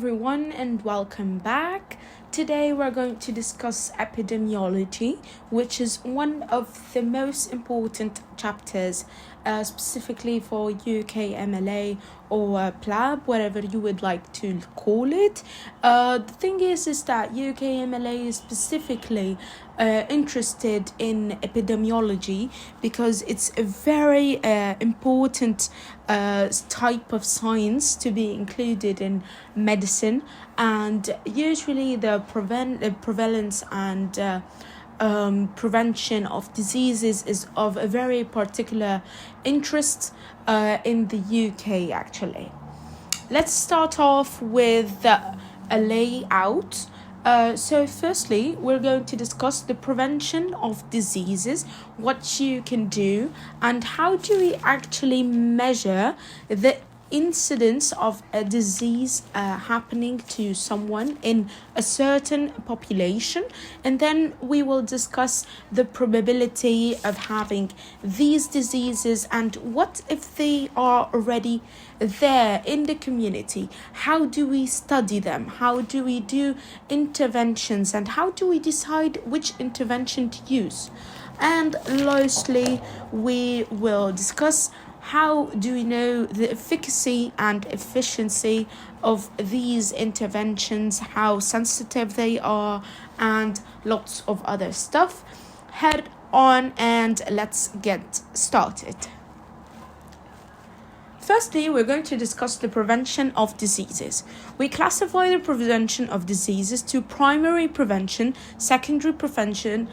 everyone, and welcome back. Today we're going to discuss epidemiology, which is one of the most important chapters, specifically for UKMLA or PLAB, whatever you would like to call it. The thing is that UKMLA is specifically interested in epidemiology because it's a very important type of science to be included in medicine, and usually the prevalence and prevention of diseases is of a very particular interest in the UK actually. Let's start off with a layout. So firstly, we're going to discuss the prevention of diseases, what you can do, and how do we actually measure the incidence of a disease happening to someone in a certain population. And then we will discuss the probability of having these diseases and what if they are already there in the community. How do we study them? How do we do interventions? And how do we decide which intervention to use? And lastly, we will discuss how do we know the efficacy and efficiency of these interventions, how sensitive they are, and lots of other stuff. Head on and let's get started. Firstly, we're going to discuss the prevention of diseases. We classify the prevention of diseases to primary prevention, secondary prevention,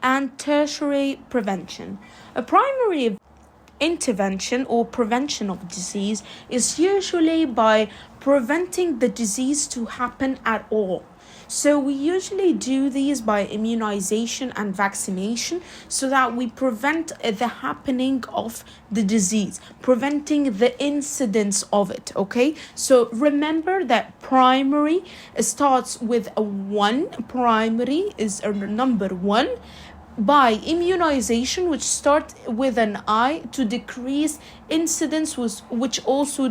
and tertiary prevention. A primary intervention or prevention of disease is usually by preventing the disease to happen at all. So we usually do these by immunization and vaccination so that we prevent the happening of the disease, preventing the incidence of it, okay? So remember that primary starts with a 1. Primary is a number 1. By immunization, which starts with an I, to decrease incidence, which also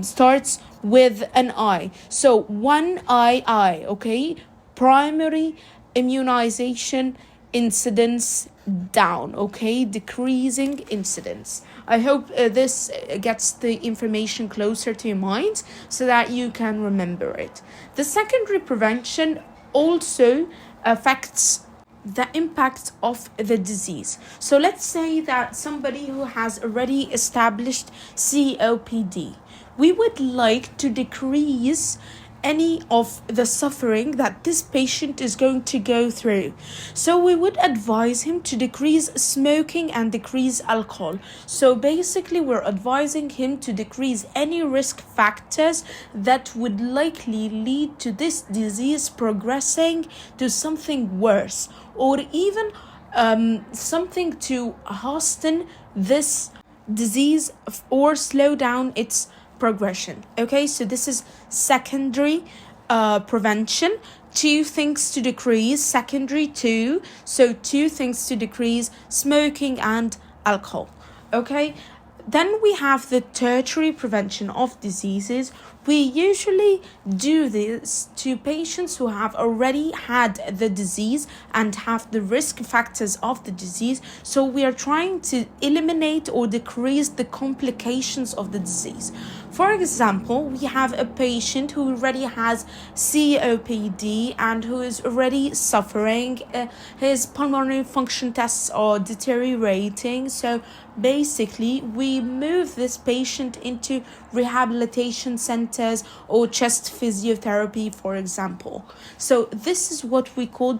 starts with an I. So 1II, okay? Primary immunization, incidence down, okay? Decreasing incidence. I hope this gets the information closer to your mind so that you can remember it. The secondary prevention also affects the impact of the disease. So let's say that somebody who has already established COPD, we would like to decrease any of the suffering that this patient is going to go through. So we would advise him to decrease smoking and decrease alcohol. So basically we're advising him to decrease any risk factors that would likely lead to this disease progressing to something worse, or even something to hasten this disease or slow down its progression. Okay, so this is secondary prevention. 2 things to decrease, secondary 2. So 2 things to decrease: smoking and alcohol. Okay, then we have the tertiary prevention of diseases. We usually do this to patients who have already had the disease and have the risk factors of the disease. So we are trying to eliminate or decrease the complications of the disease. For example, we have a patient who already has COPD and who is already suffering. His pulmonary function tests are deteriorating. So basically, we move this patient into rehabilitation centers or chest physiotherapy, for example. So this is what we call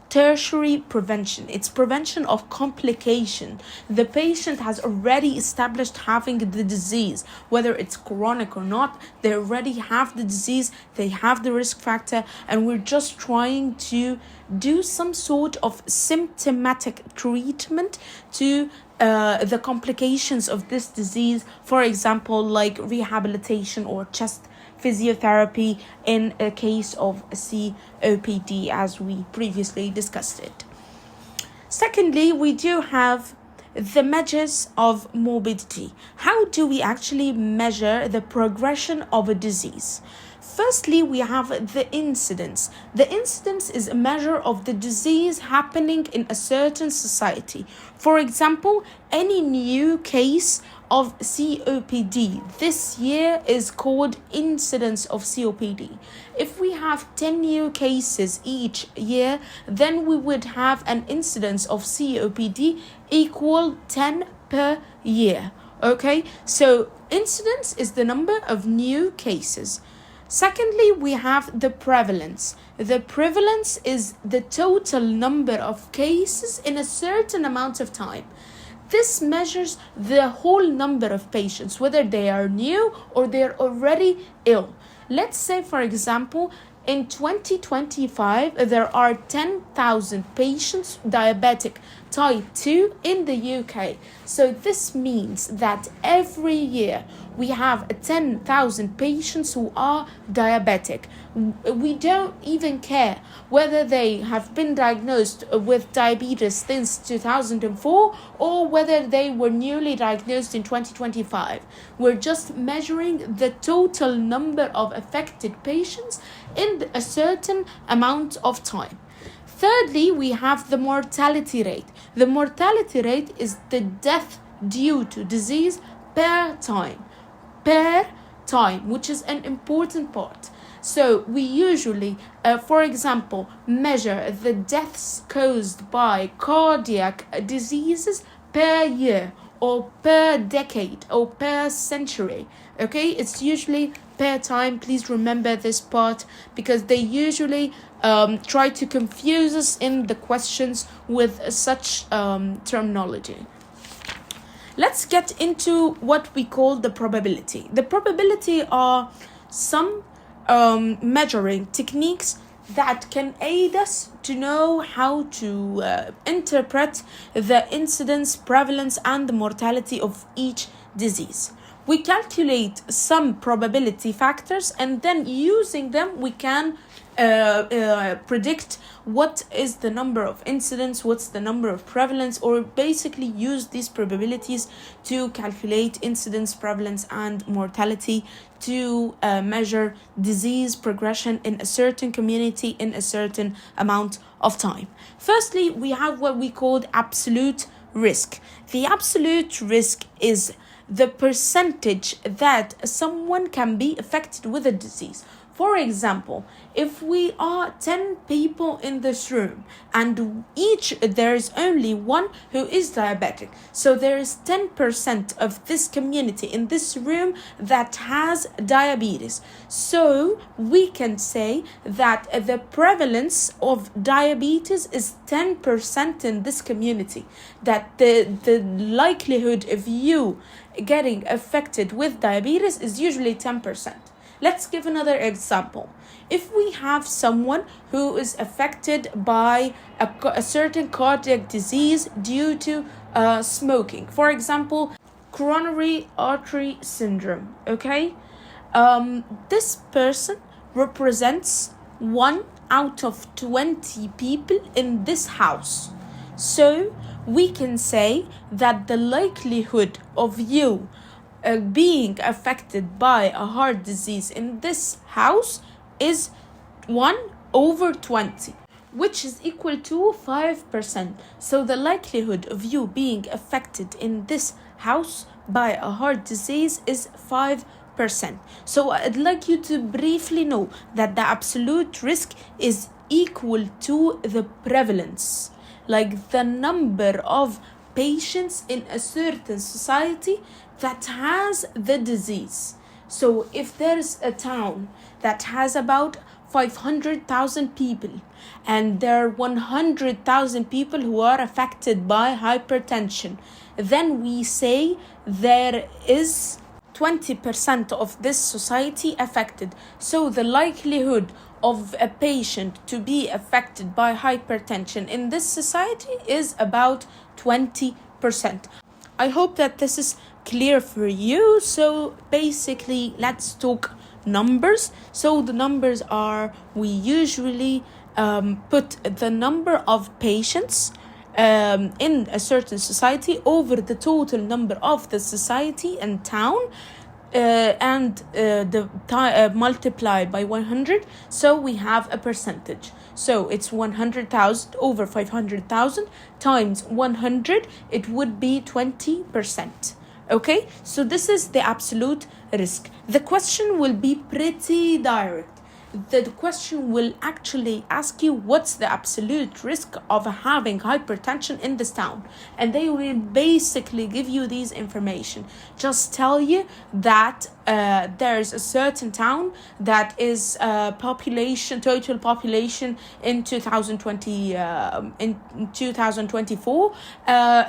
tertiary prevention. It's prevention of complication. The patient has already established having the disease, whether it's chronic or not. They already have the disease, they have the risk factor, and we're just trying to do some sort of symptomatic treatment to the complications of this disease, for example, like rehabilitation or chest physiotherapy in a case of COPD, as we previously discussed it. Secondly, we do have the measures of morbidity. How do we actually measure the progression of a disease? Firstly, we have the incidence. The incidence is a measure of the disease happening in a certain society. For example, any new case of COPD this year is called incidence of COPD. If we have 10 new cases each year, then we would have an incidence of COPD equal 10 per year. Okay, so incidence is the number of new cases. Secondly, we have the prevalence. The prevalence is the total number of cases in a certain amount of time. This measures the whole number of patients, whether they are new or they're already ill. Let's say, for example, in 2025, there are 10,000 patients diabetic type 2 in the UK. So this means that every year we have 10,000 patients who are diabetic. We don't even care whether they have been diagnosed with diabetes since 2004 or whether they were newly diagnosed in 2025. We're just measuring the total number of affected patients in a certain amount of time. Thirdly, we have the mortality rate. The mortality rate is the death due to disease per time, which is an important part. So we usually, for example, measure the deaths caused by cardiac diseases per year or per decade or per century. Okay, it's usually per time. Please remember this part because they usually try to confuse us in the questions with such terminology. Let's get into what we call the probability. The probability are some measuring techniques that can aid us to know how to interpret the incidence, prevalence, and the mortality of each disease. We calculate some probability factors, and then using them, we can predict what is the number of incidents, what's the number of prevalence, or basically use these probabilities to calculate incidence, prevalence, and mortality to measure disease progression in a certain community in a certain amount of time. Firstly, we have what we call absolute risk. The absolute risk is the percentage that someone can be affected with a disease. For example, if we are 10 people in this room and there is only one who is diabetic, so there is 10% of this community in this room that has diabetes. So we can say that the prevalence of diabetes is 10% in this community, that the likelihood of you getting affected with diabetes is usually 10%. Let's give another example. If we have someone who is affected by a certain cardiac disease due to smoking, for example, coronary artery syndrome, okay? This person represents 1 out of 20 people in this house. So we can say that the likelihood of you being affected by a heart disease in this house is 1 over 20, which is equal to 5%. So the likelihood of you being affected in this house by a heart disease is 5%. So I'd like you to briefly know that the absolute risk is equal to the prevalence, like the number of patients in a certain society that has the disease. So if there's a town that has about 500,000 people and there are 100,000 people who are affected by hypertension, then we say there is 20% of this society affected. So the likelihood of a patient to be affected by hypertension in this society is about 20%. I hope that this is clear for you. So basically, let's talk numbers. So the numbers are, we usually put the number of patients in a certain society over the total number of the society and town, and multiply by 100, so we have a percentage. So it's 100,000 over 500,000 times 100, it would be 20%. Okay, so this is the absolute risk. The question will be pretty direct. The question will actually ask you what's the absolute risk of having hypertension in this town, and they will basically give you these information. Just tell you that there's a certain town that is total population in 2024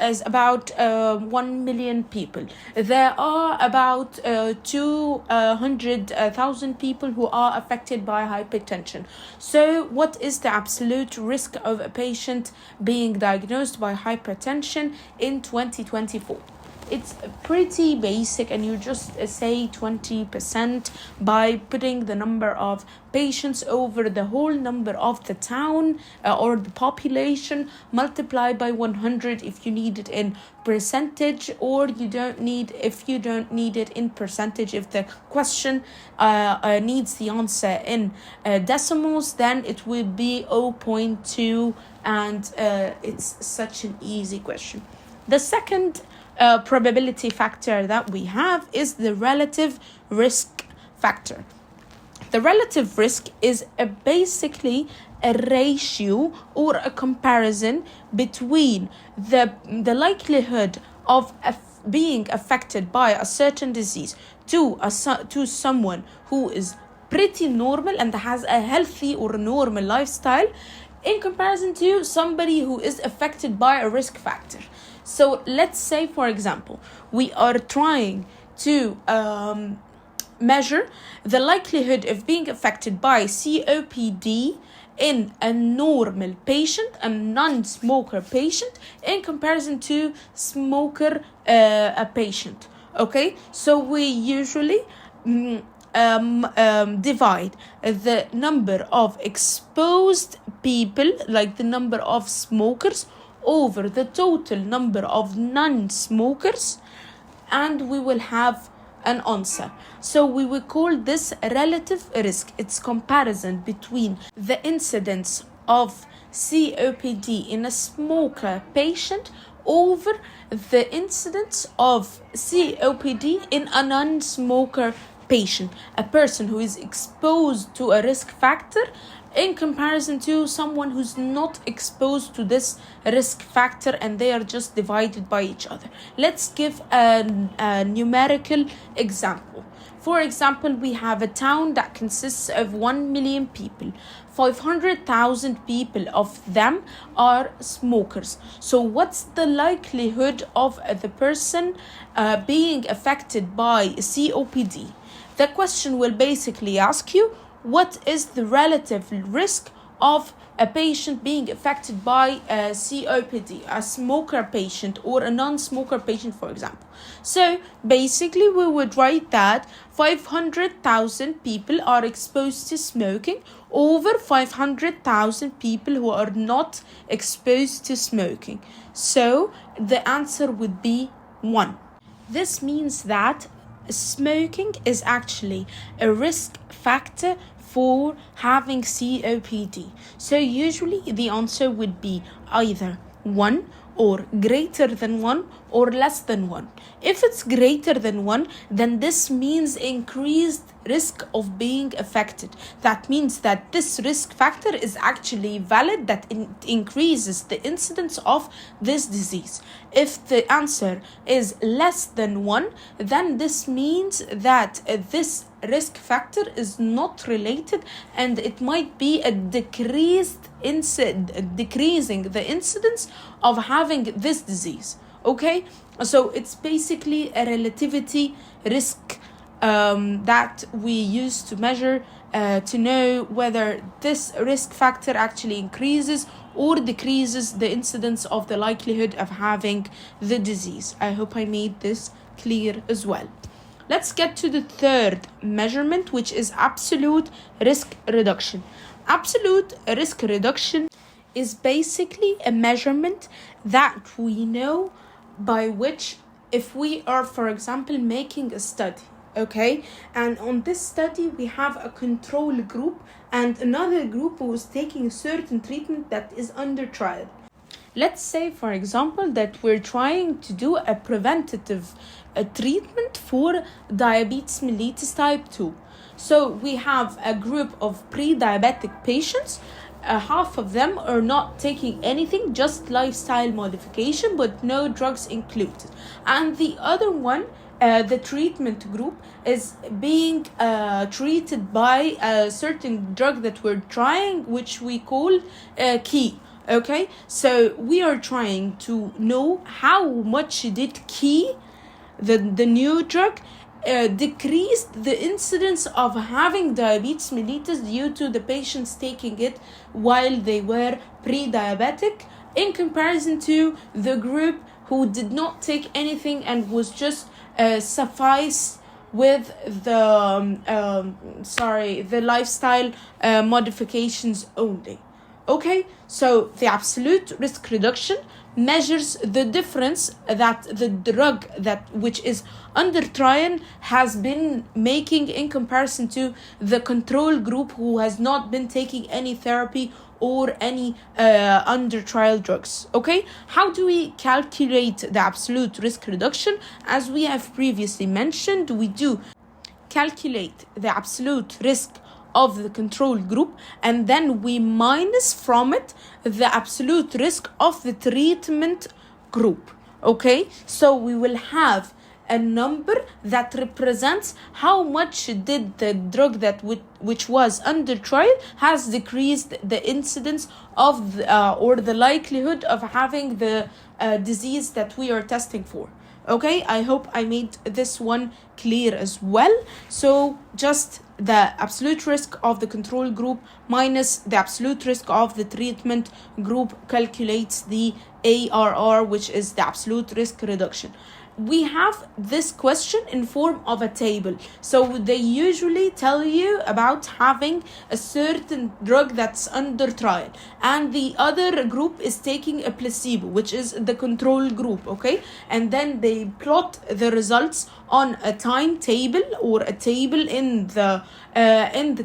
is about 1 million people. There are about 200,000 people who are affected by hypertension. So what is the absolute risk of a patient being diagnosed by hypertension in 2024? It's pretty basic, and you just say 20% by putting the number of patients over the whole number of the town or the population, multiply by 100 if you need it in percentage, or if you don't need it in percentage. If the question needs the answer in decimals, then it will be 0.2, and it's such an easy question. The second probability factor that we have is the relative risk factor. The relative risk is basically a ratio or a comparison between the likelihood of being affected by a certain disease to someone who is pretty normal and has a healthy or normal lifestyle, in comparison to somebody who is affected by a risk factor. So let's say, for example, we are trying to measure the likelihood of being affected by COPD in a normal patient, a non-smoker patient, in comparison to smoker a patient. Okay, so we usually divide the number of exposed people, like the number of smokers, over the total number of non-smokers, and we will have an answer. So we will call this relative risk. It's comparison between the incidence of COPD in a smoker patient over the incidence of COPD in a non-smoker patient, a person who is exposed to a risk factor, in comparison to someone who's not exposed to this risk factor, and they are just divided by each other. Let's give a numerical example. For example, we have a town that consists of 1 million people. 500,000 people of them are smokers. So what's the likelihood of the person being affected by COPD? The question will basically ask you, what is the relative risk of a patient being affected by COPD, a smoker patient or a non-smoker patient, for example? So basically we would write that 500,000 people are exposed to smoking over 500,000 people who are not exposed to smoking. So the answer would be 1. This means that smoking is actually a risk factor for having COPD. So usually the answer would be either 1 or greater than 1 or less than 1. If it's greater than 1, then this means increased risk of being affected. That means that this risk factor is actually valid, that it increases the incidence of this disease. If the answer is less than 1, then this means that this risk factor is not related, and it might be a decreasing the incidence of having this disease. Okay, so it's basically a relativity risk that we use to measure to know whether this risk factor actually increases or decreases the incidence of the likelihood of having the disease. I hope I made this clear as well. Let's get to the third measurement, which is absolute risk reduction. Absolute risk reduction is basically a measurement that we know by which, if we are, for example, making a study, okay, and on this study we have a control group and another group who is taking a certain treatment that is under trial. Let's say, for example, that we're trying to do a preventative treatment for diabetes mellitus type 2. So we have a group of pre-diabetic patients. Half of them are not taking anything, just lifestyle modification, but no drugs included. And the other one, the treatment group, is being treated by a certain drug that we're trying, which we call key. Okay, so we are trying to know how much did key, the new drug, decreased the incidence of having diabetes mellitus due to the patients taking it while they were pre-diabetic, in comparison to the group who did not take anything and was just suffice with the lifestyle modifications only. Okay, so the absolute risk reduction measures the difference that the drug which is under trial has been making in comparison to the control group who has not been taking any therapy or any under trial drugs. Okay, how do we calculate the absolute risk reduction? As we have previously mentioned, we do calculate the absolute risk of the control group, and then we minus from it the absolute risk of the treatment group. Okay, so we will have a number that represents how much did the drug that which was under trial has decreased the incidence of or the likelihood of having the disease that we are testing for. Okay, I hope I made this one clear as well. So just the absolute risk of the control group minus the absolute risk of the treatment group calculates the ARR, which is the absolute risk reduction. We have this question in form of a table. So they usually tell you about having a certain drug that's under trial, and the other group is taking a placebo, which is the control group, okay? And then they plot the results on a timetable or a table in the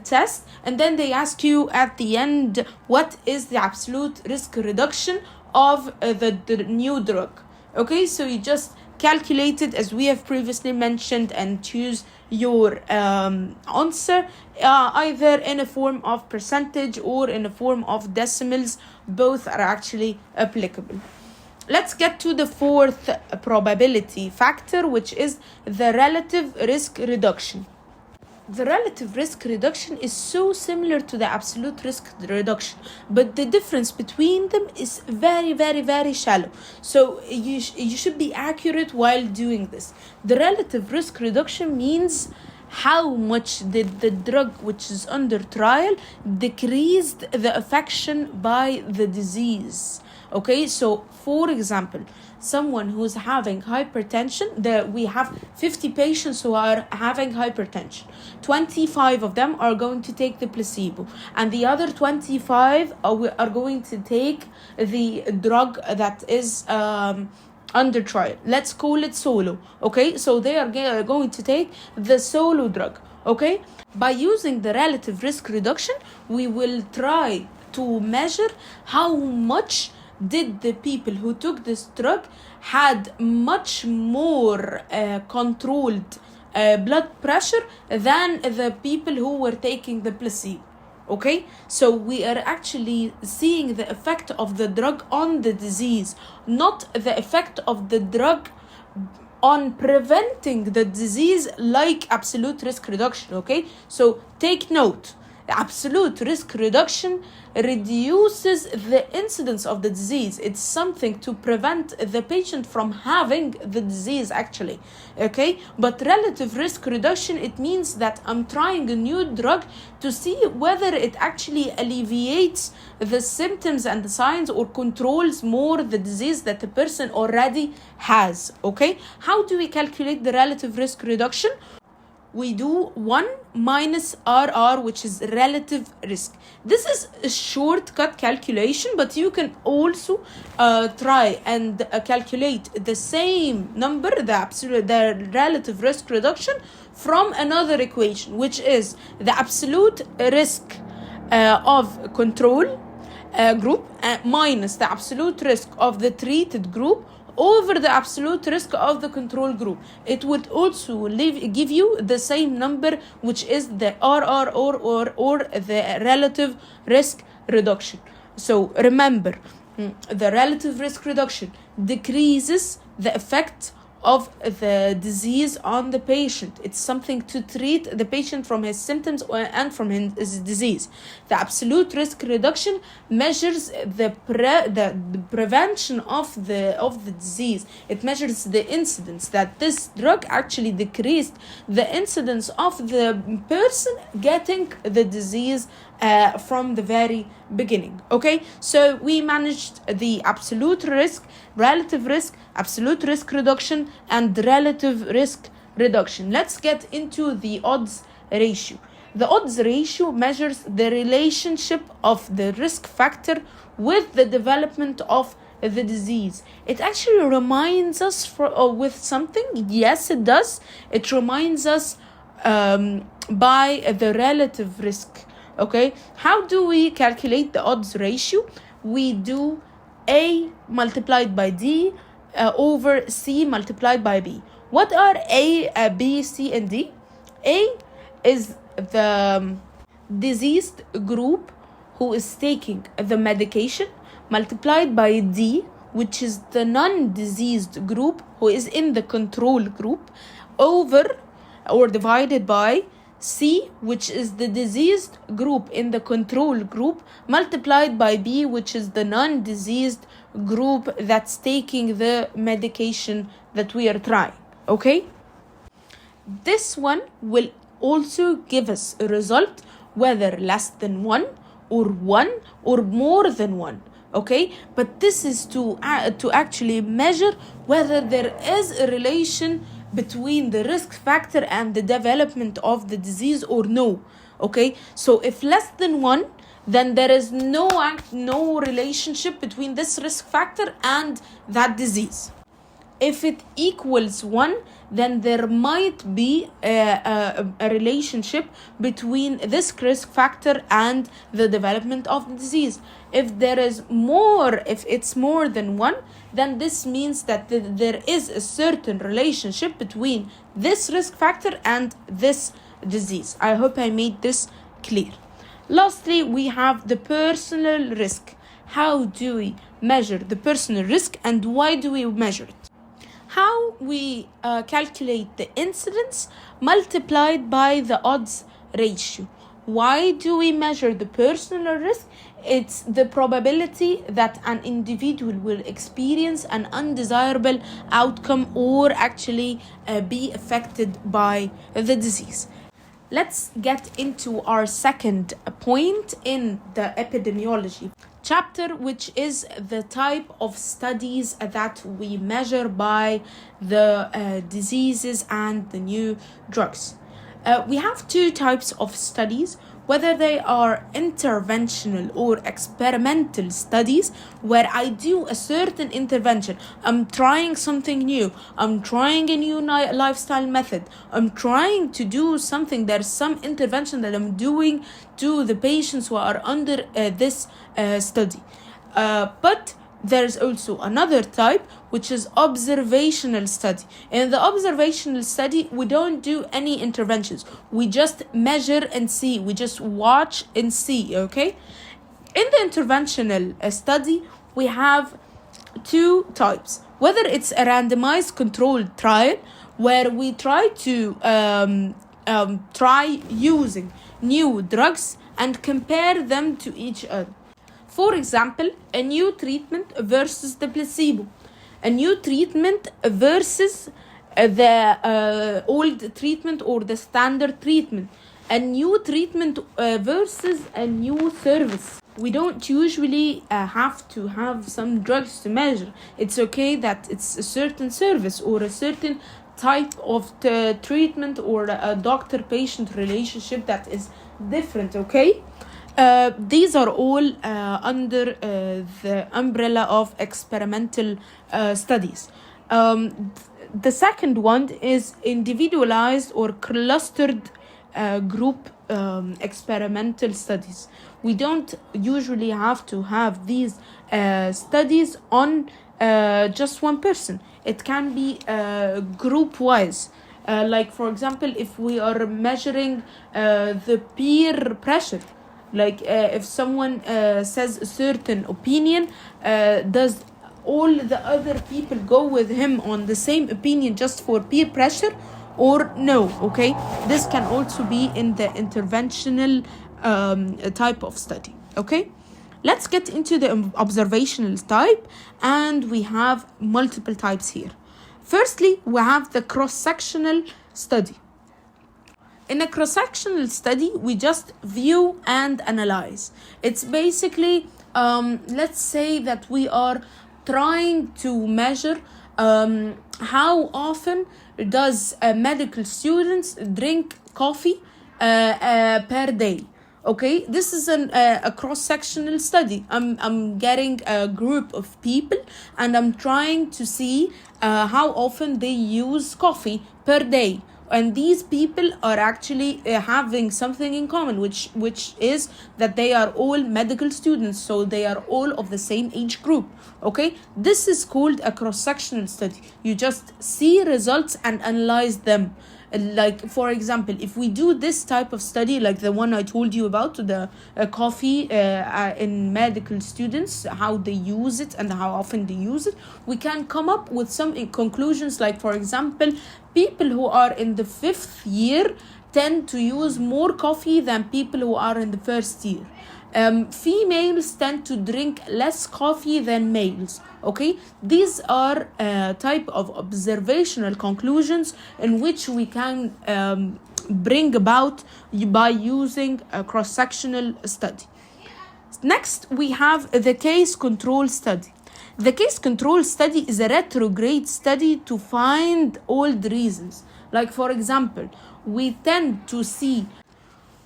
test, and then they ask you at the end, what is the absolute risk reduction of the new drug? Okay, so you just calculate it as we have previously mentioned and choose your answer either in a form of percentage or in a form of decimals. Both are actually applicable. Let's get to the fourth probability factor, which is the relative risk reduction. The relative risk reduction is so similar to the absolute risk reduction, but the difference between them is very, very, very shallow. So you should be accurate while doing this. The relative risk reduction means how much did the drug which is under trial decreased the affection by the disease. Okay, so for example, someone who's having hypertension, we have 50 patients who are having hypertension. 25 of them are going to take the placebo, and the other 25 are going to take the drug that is under trial. Let's call it solo. Okay, so they are going to take the solo drug. Okay, by using the relative risk reduction, we will try to measure how much did the people who took this drug had much more controlled blood pressure than the people who were taking the placebo. Okay, so we are actually seeing the effect of the drug on the disease, not the effect of the drug on preventing the disease like absolute risk reduction. Okay, so take note. Absolute risk reduction reduces the incidence of the disease. It's something to prevent the patient from having the disease actually. Okay, but relative risk reduction, it means that I'm trying a new drug to see whether it actually alleviates the symptoms and the signs or controls more the disease that the person already has. Okay, how do we calculate the relative risk reduction? we do 1 minus RR, which is relative risk. This is a shortcut calculation, but you can also try and calculate the same number, the relative risk reduction, from another equation, which is the absolute risk of control group minus the absolute risk of the treated group over the absolute risk of the control group. It would also give you the same number, which is the RR or the relative risk reduction. So remember, the relative risk reduction decreases the effect of the disease on the patient. It's something to treat the patient from his symptoms and from his disease. The absolute risk reduction measures the prevention of the disease. It measures the incidence, that this drug actually decreased the incidence of the person getting the disease from the very beginning. Okay, so we managed the absolute risk, relative risk, absolute risk reduction, and relative risk reduction. Let's get into the odds ratio. The odds ratio measures the relationship of the risk factor with the development of the disease. It actually reminds us with something. Yes, it does. It reminds us by the relative risk. Okay, how do we calculate the odds ratio? We do A multiplied by D over C multiplied by B. What are A, B, C, and D? A is the diseased group who is taking the medication, multiplied by D, which is the non-diseased group who is in the control group, over or divided by C, which is the diseased group in the control group, multiplied by B, which is the non-diseased group that's taking the medication that we are trying. Okay? This one will also give us a result, whether less than 1 or more than 1. Okay? But this is to actually measure whether there is a relation between the risk factor and the development of the disease or no. Okay, so if less than 1, then there is no relationship between this risk factor and that disease. If it equals 1, then there might be a relationship between this risk factor and the development of the disease. If it's more than 1, then this means that there is a certain relationship between this risk factor and this disease. I hope I made this clear. Lastly, we have the personal risk. How do we measure the personal risk, and why do we measure it? How we calculate the incidence multiplied by the odds ratio. Why do we measure the personal risk? It's the probability that an individual will experience an undesirable outcome or actually be affected by the disease. Let's get into our second point in the epidemiology chapter, which is the type of studies that we measure by the diseases and the new drugs. We have two types of studies, whether they are interventional or experimental studies, where I do a certain intervention. I'm trying something new. I'm trying a new lifestyle method. I'm trying to do something. There's some intervention that I'm doing to the patients who are under this study. But there's also another type, which is observational study. In the observational study, we don't do any interventions. We just measure and see. We just watch and see, okay? In the interventional study, we have two types. Whether it's a randomized controlled trial, where we try to try using new drugs and compare them to each other. For example, a new treatment versus the placebo. A new treatment versus the old treatment or the standard treatment. A new treatment versus a new service. We don't usually have to have some drugs to measure. It's okay that it's a certain service or a certain type of the treatment or a doctor-patient relationship that is different, okay? These are all under the umbrella of experimental studies. The second one is individualized or clustered group experimental studies. We don't usually have to have these studies on just one person. It can be group wise. Like for example, if we are measuring the peer pressure, like if someone says a certain opinion, does all the other people go with him on the same opinion just for peer pressure or no? Okay, this can also be in the interventional type of study. Okay, let's get into the observational type, and we have multiple types here. Firstly, we have the cross-sectional study. In a cross-sectional study, we just view and analyze. It's basically, let's say that we are trying to measure how often does medical students drink coffee per day. Okay, this is a cross-sectional study. I'm getting a group of people and I'm trying to see how often they use coffee per day. And these people are actually having something in common, which is that they are all medical students, so they are all of the same age group. Okay, this is called a cross-sectional study. You just see results and analyze them. Like for example, if we do this type of study, like the one I told you about, the coffee in medical students, how they use it and how often they use it, we can come up with some conclusions. Like for example, people who are in the 5th year tend to use more coffee than people who are in the 1st year. Females tend to drink less coffee than males. Okay, these are type of observational conclusions in which we can bring about by using a cross-sectional study. Next, we have the case control study. The case control study is a retrograde study to find old reasons. Like for example, we tend to see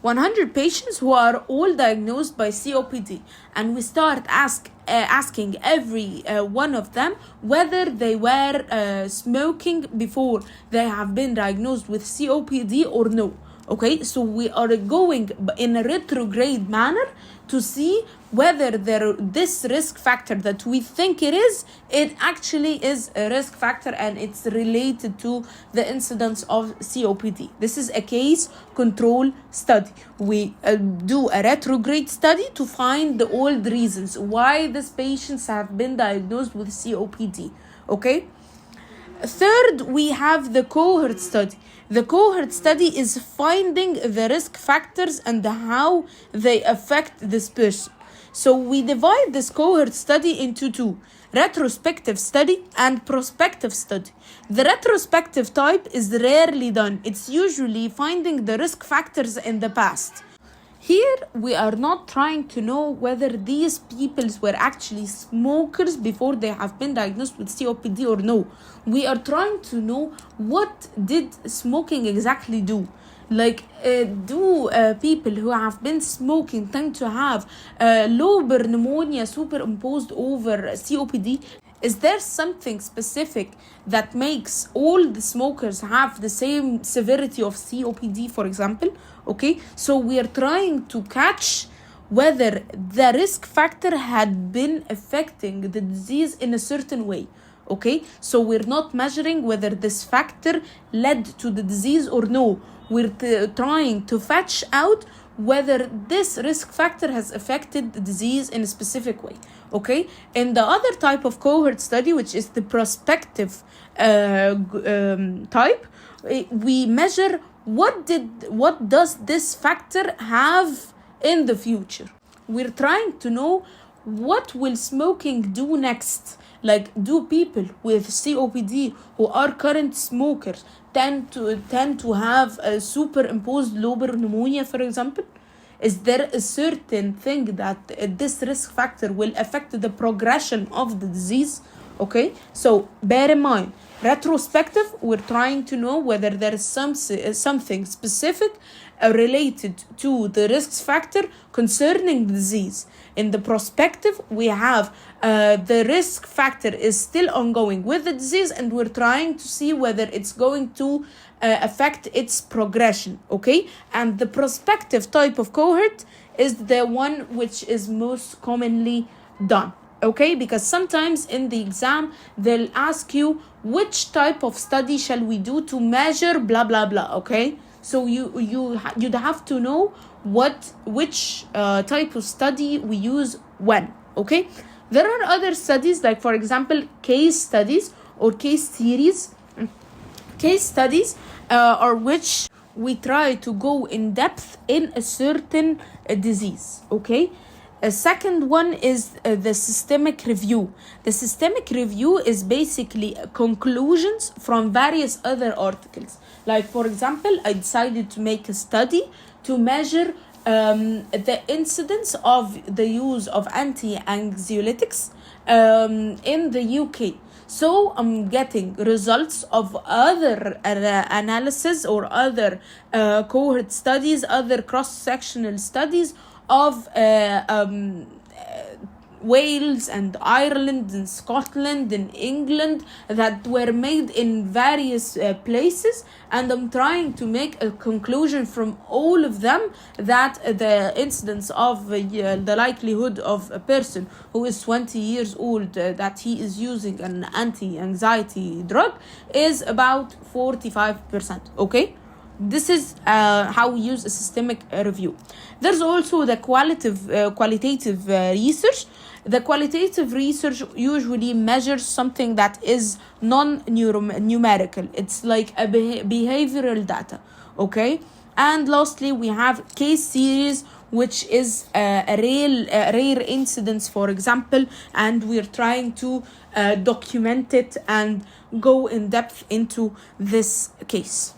100 patients who are all diagnosed by COPD, and we start asking every one of them whether they were smoking before they have been diagnosed with COPD or no. Okay, so we are going in a retrograde manner to see whether this risk factor that we think it actually is a risk factor and it's related to the incidence of COPD. This is a case control study. We do a retrograde study to find the old reasons why these patients have been diagnosed with COPD. Okay. Third, we have the cohort study. The cohort study is finding the risk factors and how they affect this person. So we divide this cohort study into two: retrospective study and prospective study. The retrospective type is rarely done. It's usually finding the risk factors in the past. Here, we are not trying to know whether these people were actually smokers before they have been diagnosed with COPD or no. We are trying to know what did smoking exactly do. Like, do people who have been smoking tend to have lobar pneumonia superimposed over COPD? Is there something specific that makes all the smokers have the same severity of COPD, for example? Okay, so we are trying to catch whether the risk factor had been affecting the disease in a certain way. Okay, so we're not measuring whether this factor led to the disease or no. We're trying to fetch out whether this risk factor has affected the disease in a specific way. Okay, in the other type of cohort study, which is the prospective type, we measure what does this factor have in the future. We're trying to know what will smoking do next. Like, do people with COPD who are current smokers tend to have a superimposed lobar pneumonia, for example? Is there a certain thing that this risk factor will affect the progression of the disease? Okay, so bear in mind, Retrospective, we're trying to know whether there is something specific related to the risk factor concerning the disease. In the prospective, we have the risk factor is still ongoing with the disease, and we're trying to see whether it's going to affect its progression, okay? And the prospective type of cohort is the one which is most commonly done, okay? Because sometimes in the exam, they'll ask you which type of study shall we do to measure blah, blah, blah, okay? So you'd have to know which type of study we use when, okay? There are other studies, like for example, case studies or case series. Case studies are which we try to go in depth in a certain disease, okay? A second one is the systemic review. The systemic review is basically conclusions from various other articles. Like, for example, I decided to make a study to measure the incidence of the use of anti-anxiolytics in the UK. So I'm getting results of other analysis or other cohort studies, other cross-sectional studies of Wales and Ireland and Scotland and England that were made in various places, and I'm trying to make a conclusion from all of them that the incidence of the likelihood of a person who is 20 years old that he is using an anti-anxiety drug is about 45%, okay? This is how we use a systemic review. There's also the qualitative research. The qualitative research usually measures something that is non-numerical. It's like a behavioral data, okay? And lastly, we have case series, which is a rare incidence, for example, and we're trying to document it and go in depth into this case.